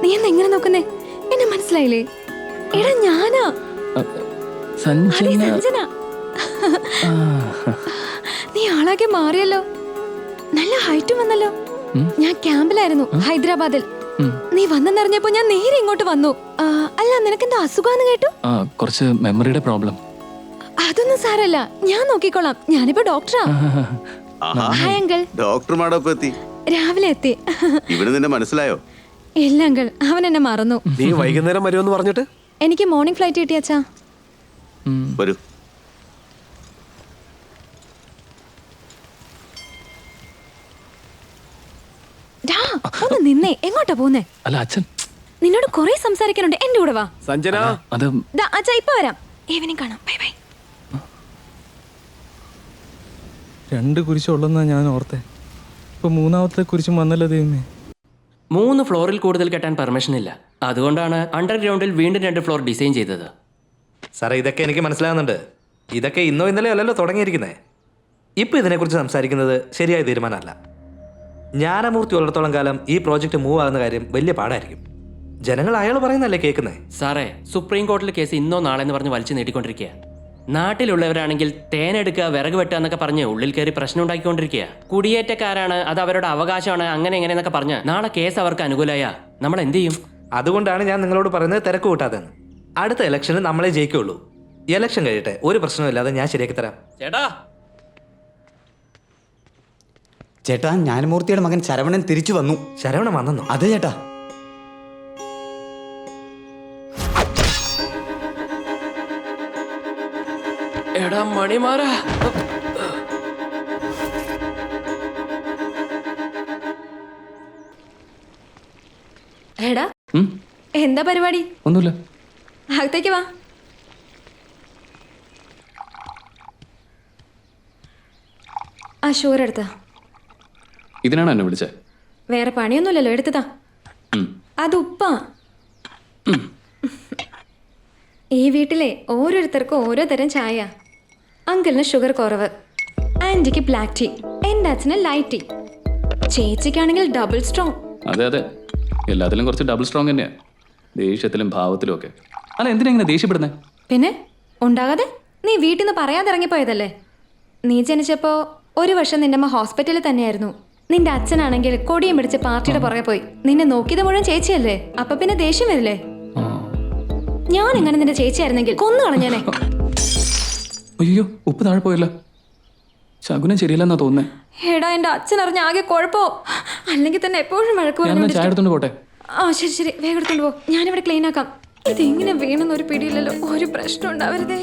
നീ എങ്ങനെ നോക്കുന്നേ? എന്നെ മനസ്സിലായില്ലേ? എടാ ഞാനാ സഞ്ജന. നീ ആളാകെ മാറിയല്ലോ, നല്ല ഹൈറ്റും വന്നല്ലോ. ഞാൻ ക്യാമ്പിലായിരുന്നു ഹൈദരാബാദിൽ. നീ വന്നെന്നറിഞ്ഞപ്പോ ഞാൻ നേരെ ഇങ്ങോട്ട് വന്നു. അല്ല, നിനക്കെന്താ അസുഖാന്ന് കേട്ടു? കുറച്ച് മെമ്മറിയുടെ പ്രോബ്ലം. അതൊന്നും സാരല്ല, ഞാൻ നോക്കിക്കോളാം. ഞാനിപ്പോ ഡോക്ടറാ. Hi uncle. ഡോക്ടർ മാഡം എത്തി? രാവിലെ എത്തി. ഇവിടെ നിന്നെ മനസ്സിലായോ? ഇല്ല അങ്കിൾ, അവൻ എന്നെ മറന്നു. നീ വൈകുന്നേരം വരുമെന്ന് പറഞ്ഞിട്ട്? എനിക്ക് മോർണിംഗ് ഫ്ലൈറ്റ് കിട്ടിയച്ചാ. വരൂ. ഒന്ന് നിന്നേ, എങ്ങോട്ടാ പോന്നേ? അല്ല അച്ഛൻ, നിന്നോട് കൊറേ സംസാരിക്കാനുണ്ട്. എന്റെ കൂടെ വാ. സഞ്ജന, അത് അച്ഛാ ഇപ്പൊ വരാം. ഈവനിങ് കാണാം. Bye bye. 2 കുരിശുള്ളെന്നാ ഞാൻ ഓർത്തെ. ഇപ്പൊ 3ാമത്തെ കുരിശും വന്നല്ലോ ദൈവമേ. 3 ഫ്ലോറിൽ കൂടുതൽ കെട്ടാൻ പെർമിഷൻ ഇല്ല. അതുകൊണ്ടാണ് അണ്ടർഗ്രൗണ്ടിൽ വീണ്ടും 2 ഫ്ലോർ ഡിസൈൻ ചെയ്തത്. സാറേ, ഇതൊക്കെ എനിക്ക് മനസ്സിലാകുന്നുണ്ട്. ഇതൊക്കെ ഇന്നോ ഇന്നലെ അല്ലല്ലോ തുടങ്ങിയിരിക്കുന്നത്. ഇപ്പോൾ ഇതിനെക്കുറിച്ച് സംസാരിക്കുന്നത് ശരിയായ തീരുമാനമല്ല. ജ്ഞാനമൂർത്തി ഉള്ളിടത്തോളം കാലം ഈ പ്രോജക്റ്റ് മൂവ് ആകുന്ന കാര്യം വലിയ പാടായിരിക്കും. ജനങ്ങൾ അയാൾ പറയുന്നല്ലേ കേൾക്കുന്നത്. സാറേ, സുപ്രീം കോടതിയിൽ കേസ് ഇന്നോ നാളെ എന്ന് പറഞ്ഞ് വലിച്ചു നീട്ടിക്കൊണ്ടിരിക്കുക. നാട്ടിലുള്ളവരാണെങ്കിൽ തേനെടുക്കുക, വിറക് വെട്ടുക എന്നൊക്കെ പറഞ്ഞ് ഉള്ളിൽ കയറി പ്രശ്നം ഉണ്ടാക്കിക്കൊണ്ടിരിക്കുക. കുടിയേറ്റക്കാരാണ്, അത് അവരുടെ അവകാശമാണ്, അങ്ങനെ എങ്ങനെയെന്നൊക്കെ പറഞ്ഞ് നാളെ കേസ് അവർക്ക് അനുകൂലമായ നമ്മൾ എന്ത് ചെയ്യും? അതുകൊണ്ടാണ് ഞാൻ നിങ്ങളോട് പറയുന്നത് തിരക്ക് കൂട്ടാതെന്ന്. അടുത്ത ഇലക്ഷന് നമ്മളെ ജയിക്കുള്ളൂ. ഇലക്ഷൻ കഴിയട്ടെ, ഒരു പ്രശ്നമില്ലാതെ ഞാൻ ശരിയാക്കി തരാം. ചേട്ടാ, ജ്ഞാനമൂർത്തിയുടെ മകൻ ശരവണൻ തിരിച്ചു വന്നു. ശരവണൻ വന്നെന്നോ? അതെ ചേട്ടാ. എടാ മണിമാറ, എടാ എന്താ പരിപാടി? ഒന്നുമില്ല. അകത്തേക്ക് വാ. ആ ഷൂർ എടുത്താ. ഇതിനാണ് എന്നെ വിളിച്ചത്? വേറെ പണിയൊന്നുമില്ലല്ലോ, എടുത്തതാ. അത് ഉപ്പാ. ഈ വീട്ടിലെ ഓരോരുത്തർക്കും ഓരോ തരം ചായ. അങ്കിളിന് ഷുഗർ കുറവ്, ആന്റിക്ക് ബ്ലാക്ക് ടീ, എൻ്റെ അച്ഛന് ലൈറ്റ് ടീ, ചേച്ചിക്കാണെങ്കിൽ ഡബിൾ സ്ട്രോങ്. അതെ അതെ, എല്ലാത്തിലും കുറച്ച് ഡബിൾ സ്ട്രോങ് തന്നെയാ, ദേഷ്യത്തിലും ഭാവത്തിലും ഒക്കെ. അല്ല, എന്തിനാ ഇങ്ങനെ ദേഷ്യപ്പെടുന്നേ? പിന്നെ ഉണ്ടാകാതെ, നീ വീട്ടിൽ നിന്ന് പറയാതെ ഇറങ്ങിപ്പോയതല്ലേ. നീ ജനിച്ചപ്പോൾ 1 വർഷം നിന്റെ അമ്മ ഹോസ്പിറ്റലിൽ തന്നെയായിരുന്നു. നിന്റെ അച്ഛനാണെങ്കിൽ കൊടിയും പിടിച്ച് പാർട്ടിയുടെ പുറകെ പോയി. നിന്നെ നോക്കിയത് മുഴുവൻ ചേച്ചിയല്ലേ. അപ്പൊ പിന്നെ ദേഷ്യം വരില്ലേ? ഞാൻ എങ്ങനെ നിന്റെ ചേച്ചിയായിരുന്നെങ്കിൽ കൊന്നു കളഞ്ഞേനെ. അയ്യോ, ഉപ്പ് താഴെ പോയല്ലോ. ശകുനം ശരിയല്ലെന്നാ തോന്നുന്നേ. എടാ, എന്റെ അച്ഛൻ അറിഞ്ഞ ആകെ കുഴപ്പമോ. അല്ലെങ്കിൽ തന്നെ എപ്പോഴും വഴക്ക് ഞാൻ ചായ എടുത്തോണ്ട് പോട്ടെ. ശരി ശരി, വേഗം എടുത്തോണ്ട് പോ. ഞാനിവിടെ ക്ലീൻ ആക്കാം. ഇതെങ്ങനെ വീണെന്നൊരു പിടിയില്ലല്ലോ. ഒരു പ്രശ്നം ഉണ്ടാവരുതേ.